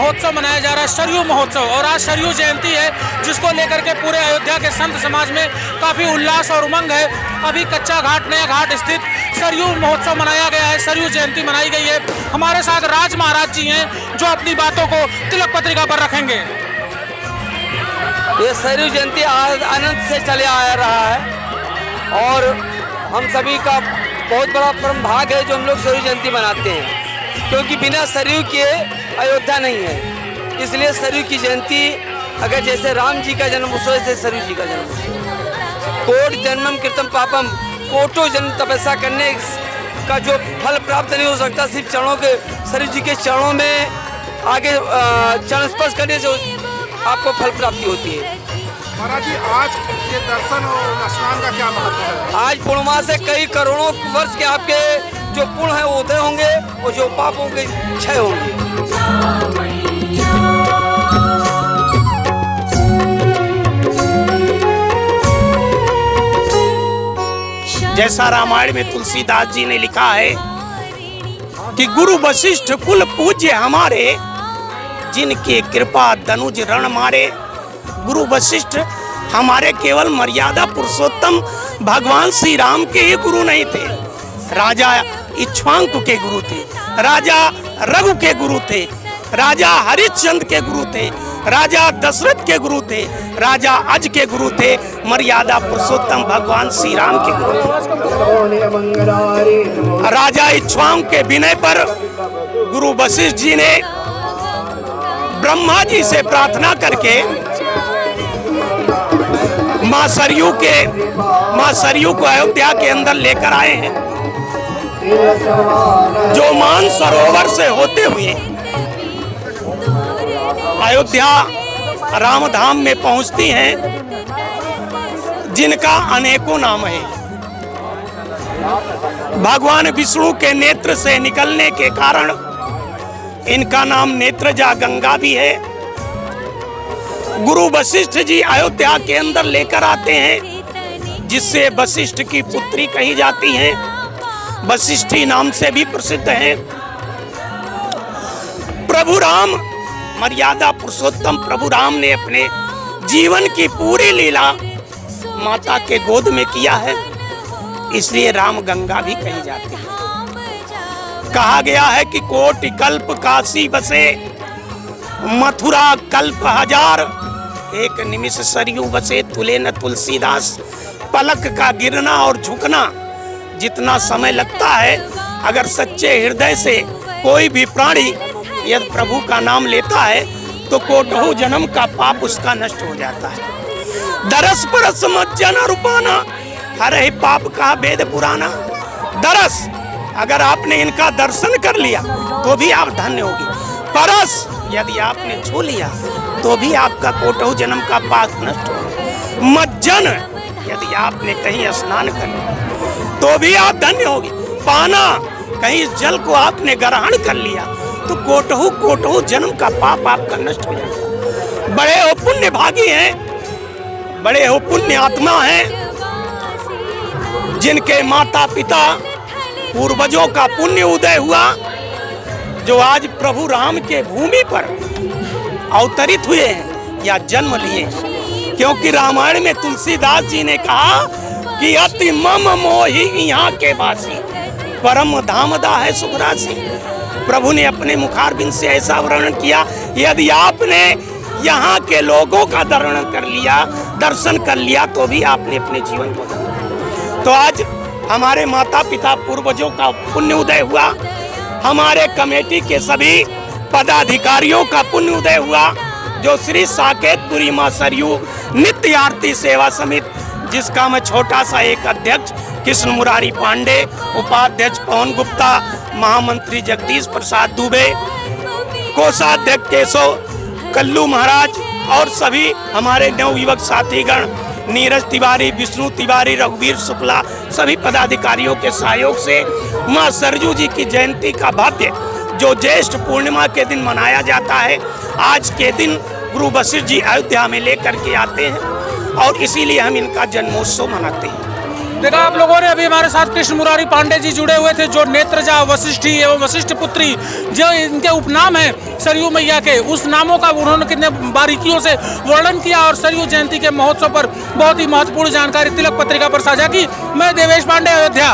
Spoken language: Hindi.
महोत्सव मनाया जा रहा है, सरयू महोत्सव। और आज सरयू जयंती है, जिसको लेकर के पूरे अयोध्या के संत समाज में काफ़ी उल्लास और उमंग है। अभी कच्चा घाट, नया घाट स्थित सरयू महोत्सव मनाया गया है, सरयू जयंती मनाई गई है। हमारे साथ राज महाराज जी हैं, जो अपनी बातों को तिलक पत्रिका पर रखेंगे। ये सरयू जयंती आनंद से चले आ रहा है और हम सभी का बहुत बड़ा परम भाग है जो हम लोग सरयू जयंती मनाते हैं, क्योंकि बिना सरयू के अयोध्या नहीं है। इसलिए सरयू की जयंती, अगर जैसे राम जी का जन्म उत्सव, ऐसे सरयू जी का जन्म उत्सव। कोट जन्मम कृतम पापम, कोटो जन्म तपस्या करने का जो फल प्राप्त नहीं हो सकता, सिर्फ चरणों के, सरयू जी के चरणों में आगे चरण स्पर्श करने से आपको फल प्राप्ति होती है। महाराज जी, आज ये दर्शन और स्नान का क्या महत्व है? आज पूर्णिमा से कई करोड़ों वर्ष के आपके जो पुण्य है वो उदय होंगे और जो पापों के क्षय होंगे। जैसा रामायण में तुलसीदास जी ने लिखा है कि गुरु वशिष्ठ कुल पूज्य हमारे, जिनके कृपा दनुज रण मारे। गुरु वशिष्ठ हमारे केवल मर्यादा पुरुषोत्तम भगवान श्री राम के ही गुरु नहीं थे, राजा इक्ष्वाकु के गुरु थे, राजा रघु के गुरु थे, राजा हरिश्चंद्र के गुरु थे, राजा दशरथ के गुरु थे, राजा अज के गुरु थे, मर्यादा पुरुषोत्तम भगवान श्री राम के गुरु थे। राजा इक्ष्वाकु के विनय पर गुरु वशिष्ठ जी ने ब्रह्मा जी से प्रार्थना करके मां सरयू को अयोध्या के अंदर लेकर आए हैं, जो मान सरोवर से होते हुए अयोध्या राम धाम में पहुंचती हैं, जिनका अनेकों नाम है। भगवान विष्णु के नेत्र से निकलने के कारण इनका नाम नेत्रजा गंगा भी है। गुरु वशिष्ठ जी अयोध्या के अंदर लेकर आते हैं, जिससे वशिष्ठ की पुत्री कही जाती हैं, वशिष्ठी नाम से भी प्रसिद्ध हैं। प्रभु राम, मर्यादा पुरुषोत्तम प्रभु राम ने अपने जीवन की पूरी लीला माता के गोद में किया है, इसलिए राम गंगा भी कही जाती है। कहा गया है कि कोटि कल्प काशी बसे, मथुरा कल्प हजार, एक निमिष सरयू बसे तुले न तुलसीदास। पलक का गिरना और झुकना जितना समय लगता है, अगर सच्चे हृदय से कोई भी प्राणी यदि प्रभु का नाम लेता है तो कोटहु जन्म का पाप उसका नष्ट हो जाता है। दरस परस मज्जन रूपाना, हरे पाप का वेद पुराना। दरस, अगर आपने इनका दर्शन कर लिया तो भी आप धन्य होगी। परस, यदि आपने छू लिया तो भी आपका कोटहु जन्म का पाप नष्ट होगा। मज्जन, यदि आपने कहीं स्नान कर लिया तो भी आप धन्य होगी। पाना, कहीं इस जल को आपने ग्रहण कर लिया तो कोटहु जन्म का पाप आपका नष्ट हो जाएगा। बड़े हो पुण्य भागी हैं, बड़े हो पुण्य आत्मा हैं, जिनके माता पिता पूर्वजों का पुण्य उदय हुआ, जो आज प्रभु राम के भूमि पर अवतरित हुए हैं या जन्म लिए। क्योंकि रामायण में तुलसीदास जी ने कहा कि अति मम मोहि यहाँ के वासी, परम धामदा है सुखरासी। प्रभु ने अपने मुखारबिंद से ऐसा वर्णन किया, यदि आपने यहाँ के लोगों का दर्शन कर लिया तो भी आपने अपने जीवन को धन्य किया। तो आज हमारे माता पिता पूर्वजों का पुण्य उदय हुआ, हमारे कमेटी के सभी पदाधिकारियों का पुण्य उदय हुआ, जो श्री साकेतपुरी मां सरयू नित्य आरती सेवा समिति, जिसका मैं छोटा सा एक अध्यक्ष कृष्ण मुरारी पांडे, उपाध्यक्ष पवन गुप्ता, महामंत्री जगदीश प्रसाद दुबे, कोषाध्यक्ष केशव कल्लू महाराज और सभी हमारे नवयुवक साथीगण, नीरज तिवारी, विष्णु तिवारी, रघुवीर शुक्ला, सभी पदाधिकारियों के सहयोग से मां सरयू जी की जयंती का भव्य, जो ज्येष्ठ पूर्णिमा के दिन मनाया जाता है, आज के दिन गुरु वशिष्ठ जी अयोध्या में लेकर के आते हैं और इसीलिए हम इनका जन्मोत्सव मनाते हैं। देखा आप लोगों ने, अभी हमारे साथ कृष्ण मुरारी पांडे जी जुड़े हुए थे, जो नेत्रजा, वशिष्ठी एवं वशिष्ठ पुत्री जो इनके उपनाम हैं सरयू मैया के, उस नामों का उन्होंने कितने बारीकियों से वर्णन किया और सरयू जयंती के महोत्सव पर बहुत ही महत्वपूर्ण जानकारी तिलक पत्रिका पर साझा की। मैं देवेश पांडे, अयोध्या।